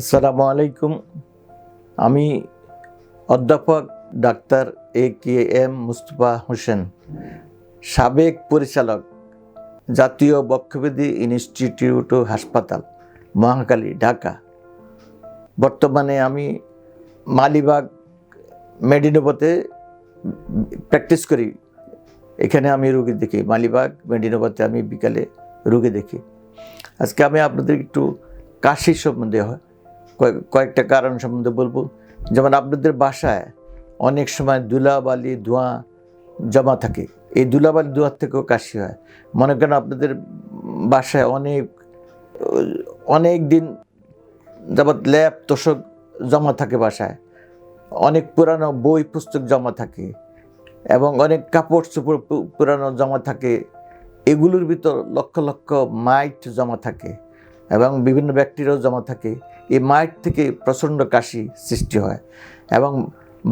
আসসালামু আলাইকুম। আমি অধ্যাপক ডাক্তার AKM মুস্তফা হোসেন, সাবেক পরিচালক, জাতীয় বক্ষব্যাধি ইনস্টিটিউট ও হাসপাতাল, মহাখালী, ঢাকা। বর্তমানে আমি মালিবাগ মেডিনোভাতে প্র্যাকটিস করি। এখানে আমি রোগী দেখি। মালিবাগ মেডিনোভাতে আমি বিকালে রোগী দেখি। আজকে আমি আপনাদের একটু কাশি সম্বন্ধে কয়েকটা কারণ সম্বন্ধে বলবো। যেমন আপনাদের বাসায় অনেক সময় ধুলাবালি ধোঁয়া জমা থাকে। এই ধুলাবালি ধোঁয়ার থেকেও কাশি হয়। মনে করেন আপনাদের বাসায় অনেক দিন যাবৎ ল্যাপ তোষক জমা থাকে, বাসায় অনেক পুরানো বই পুস্তক জমা থাকে এবং অনেক কাপড় চোপড় পুরানো জমা থাকে। এগুলোর ভিতর লক্ষ লক্ষ মাইট জমা থাকে এবং বিভিন্ন ব্যাকটেরিয়াও জমা থাকে। এই মাইট থেকে প্রচণ্ড কাশি সৃষ্টি হয়। এবং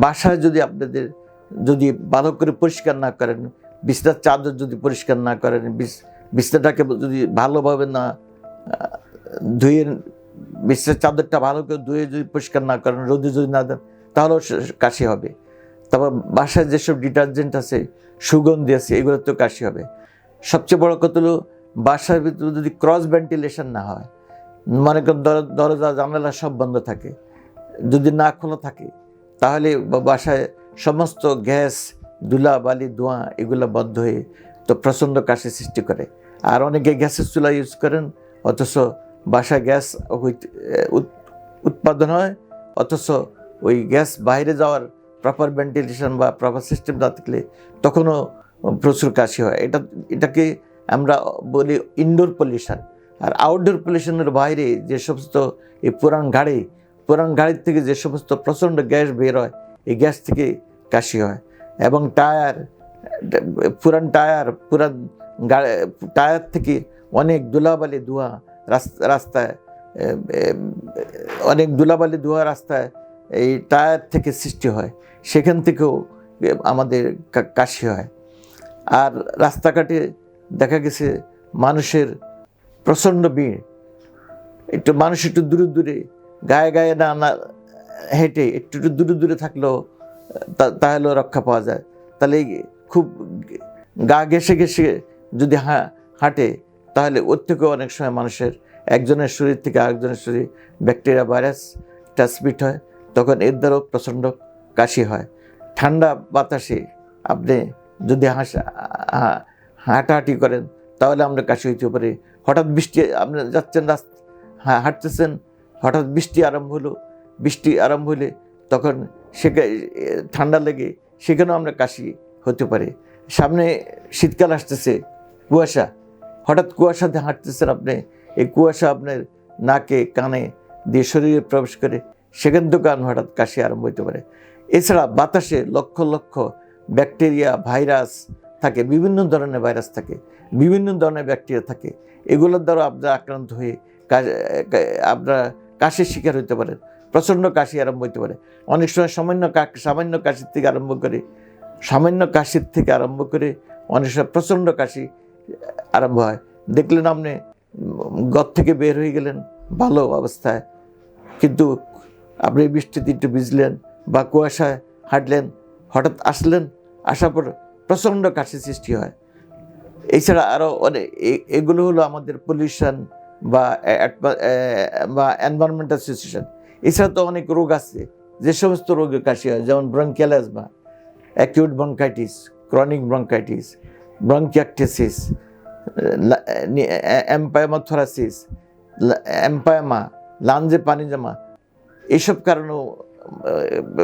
বাসায় আপনাদের যদি ভালো করে পরিষ্কার না করেন, বিছনার চাদর যদি পরিষ্কার না করেন, বিছনাটাকে যদি ভালোভাবে না ধুয়ে, বিছনার চাদরটা ভালো করে ধুয়ে যদি পরিষ্কার না করেন, রোদে যদি না দেন, তাহলেও কাশি হবে। তারপর বাসায় যেসব ডিটারজেন্ট আছে, সুগন্ধি আছে, এগুলোতেও কাশি হবে। সবচেয়ে বড় কথা হলো বাসার ভিতরে যদি ক্রস ভেন্টিলেশন না হয়, মনে করেন দরজা জানালা সব বন্ধ থাকে, যদি না খোলা থাকে, তাহলে বাসায় সমস্ত গ্যাস, ধুলা বালি ধোঁয়া এগুলো বন্ধ হয়ে তো প্রচণ্ড কাশি সৃষ্টি করে। আর অনেকে গ্যাসের চুলা ইউজ করেন, অথচ বাসায় গ্যাস উৎপাদন হয়, অথচ ওই গ্যাস বাইরে যাওয়ার প্রপার ভেন্টিলেশন বা প্রপার সিস্টেম না থাকলে তখনও প্রচুর কাশি হয়। এটাকে আমরা বলি ইনডোর পলিউশন। আর আউটডোর পলিউশনের বাইরে যে সমস্ত এই পুরান গাড়ির থেকে যে সমস্ত প্রচণ্ড গ্যাস বের হয়, এই গ্যাস থেকে কাশি হয়। এবং পুরান টায়ার থেকে অনেক ধুলাবালি ধোঁয়া রাস্তায় এই টায়ার থেকে সৃষ্টি হয়, সেখান থেকেও আমাদের কাশি হয়। আর রাস্তাঘাটে দেখা গেছে মানুষের প্রচণ্ড ভিড়, মানুষ একটু দূরে গায়ে না হেঁটে একটু দূরে থাকলেও তাহলেও রক্ষা পাওয়া যায়। তাহলে খুব গা ঘেঁষে যদি হাঁটে, তাহলে ওর থেকেও অনেক সময় মানুষের একজনের শরীর থেকে আরেকজনের শরীর ব্যাকটেরিয়া ভাইরাস ট্রান্সমিট হয়, তখন এর দ্বারাও প্রচণ্ড কাশি হয়। ঠান্ডা বাতাসে আপনি যদি হাঁটাহাঁটি করেন, তাহলে আমরা কাশি হইতে পারে। হঠাৎ বৃষ্টি, আপনি যাচ্ছেন হাঁটতেছেন, হঠাৎ বৃষ্টি আরম্ভ হলে তখন ঠান্ডা লেগে সেখানেও আমরা কাশি হতে পারে। সামনে শীতকাল আসতেছে, হঠাৎ কুয়াশাতে হাঁটতেছেন আপনি, এই কুয়াশা আপনার নাকে কানে দিয়ে শরীরে প্রবেশ করে, সেখান থেকে হঠাৎ কাশি আরম্ভ হতে পারে। এছাড়া বাতাসে লক্ষ লক্ষ ব্যাকটেরিয়া, ভাইরাস থাকে, বিভিন্ন ধরনের ভাইরাস থাকে, বিভিন্ন ধরনের ব্যাকটেরিয়া থাকে। এগুলোর দ্বারা আপনারা আক্রান্ত হয়ে আপনারা কাশির শিকার হতে পারেন, প্রচণ্ড কাশি আরম্ভ হতে পারে। অনেক সময় সামান্য কাশির থেকে আরম্ভ করে অনেক সময় প্রচণ্ড কাশি আরম্ভ হয়। দেখলেন আপনি ঘর থেকে বের হয়ে গেলেন ভালো অবস্থায়, কিন্তু আপনি বৃষ্টিতে একটু ভিজলেন বা কুয়াশায় হাঁটলেন, হঠাৎ আসার পর প্রচণ্ড কাশি সৃষ্টি হয়। এছাড়া আরও অনেক, এগুলো হলো আমাদের পলিউশন বা এনভায়রনমেন্টাল সিচুয়েশন। এছাড়া তো অনেক রোগ আছে, যে সমস্ত রোগে কাশি হয়, যেমন bronchial asthma, acute bronchitis, chronic bronchitis, bronchiectasis, empyema thoracis, empyema, লাঞ্জে পানি জমা, এইসব কারণেও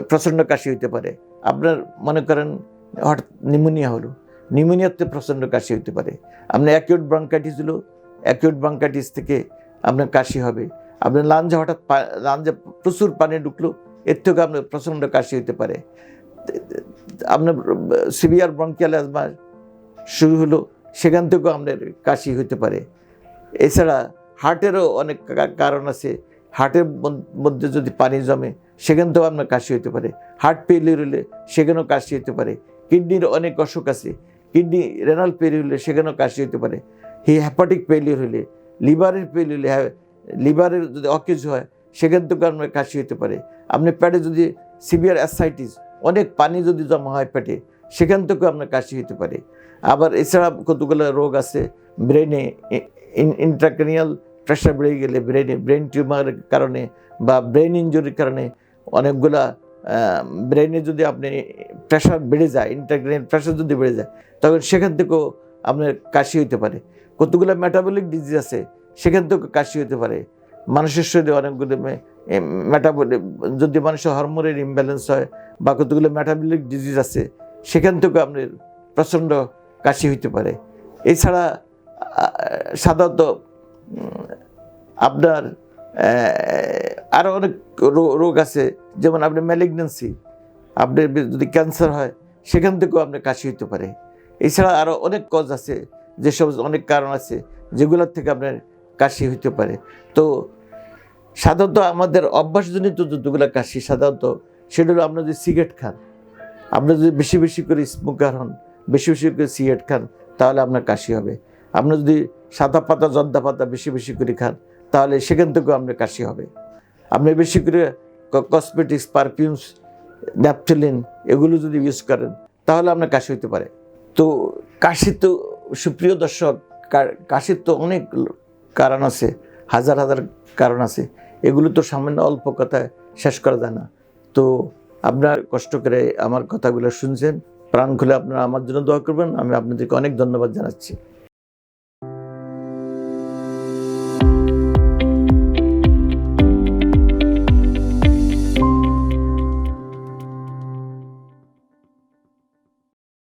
প্রচণ্ড কাশি হইতে পারে। আপনার মনে করেন হঠাৎ নিউমোনিয়াতে প্রচণ্ড কাশি হইতে পারে। আপনার অ্যাকিউট ব্রঙ্কাইটিস থেকে আপনার কাশি হবে। আপনার লাঞ্জে প্রচুর পানি ঢুকলো, এর থেকে আপনার প্রচণ্ড কাশি হইতে পারে। আপনার সিভিয়ার ব্রঙ্কিয়াল অ্যাজমা শুরু হলো, সেখান থেকেও আপনার কাশি হইতে পারে। এছাড়া হার্টেরও অনেক কারণ আছে। হার্টের মধ্যে যদি পানি জমে, সেখান থেকেও আপনার কাশি হইতে পারে। হার্ট ফেলিওর হলে সেখানেও কাশি হইতে পারে। কিডনির অনেক অসুখ আছে, কিডনি রেনাল ফেলিওর হলে সেখানেও কাশি হইতে পারে। হ্যাপাটিক ফেলিওর হলে, লিভারের ফেলিওর হলে, লিভারের যদি অকেজ হয়, সেখান থেকে আপনার কাশি হতে পারে। আপনি পেটে যদি সিভিয়ার অ্যাসাইটিস, অনেক পানি যদি জমা হয় পেটে, সেখান থেকেও আপনার কাশি হতে পারে। আবার এছাড়া কতগুলো রোগ আছে, ব্রেনে ইন্ট্রাক্রেনিয়াল প্রেশার বেড়ে গেলে, ব্রেন টিউমারের কারণে বা ব্রেন ইনজুরির কারণে অনেকগুলা ব্রেনে যদি আপনি প্রেশার বেড়ে যায়, ইন্ট্রাক্রেনিয়াল প্রেশার যদি বেড়ে যায়, তখন সেখান থেকেও আপনার কাশি হতে পারে। কতগুলো মেটাবলিক ডিজিজ আছে, সেখান থেকেও কাশি হতে পারে। মানুষের শরীরে অনেকগুলো মেটাবলিক, যদি মানুষের হরমোনের ইমব্যালেন্স হয় বা কতগুলো মেটাবলিক ডিজিজ আছে, সেখান থেকেও আপনার প্রচণ্ড কাশি হইতে পারে। এছাড়া সাধারণত আপনার আরও অনেক রোগ আছে, যেমন আপনার ম্যালিগন্যান্সি, আপনার যদি ক্যান্সার হয় সেখান থেকেও আপনার কাশি হতে পারে। এছাড়া আরও অনেক কজ আছে, যেসব অনেক কারণ আছে যেগুলোর থেকে আপনার কাশি হইতে পারে। তো সাধারণত আমাদের অভ্যাসজনিত যতগুলো কাশি সাধারণত সেটা হলো, আপনার যদি সিগারেট খান, আপনার যদি বেশি বেশি করে স্মোকার হন, বেশি বেশি করে সিগারেট খান, তাহলে আপনার কাশি হবে। আপনার যদি সাদা পাতা জর্দা পাতা বেশি বেশি করে খান, তাহলে সেখান থেকেও আপনার কাশি হবে। আপনি বেশি করে কসমেটিক্স, পারফিউমস, ন্যাপথলিন এগুলো যদি ইউজ করেন, তাহলে আপনার কাশি হতে পারে। তো কাশি তো, সুপ্রিয় দর্শক, কাশির তো অনেক কারণ আছে, হাজার হাজার কারণ আছে, এগুলো তো সামান্য অল্প কথায় শেষ করা যায় না। তো আপনার কষ্ট করে আমার কথাগুলো শুনছেন, প্রাণ খুলে আপনারা আমার জন্য দোয়া করবেন। আমি আপনাদেরকে অনেক ধন্যবাদ জানাচ্ছি।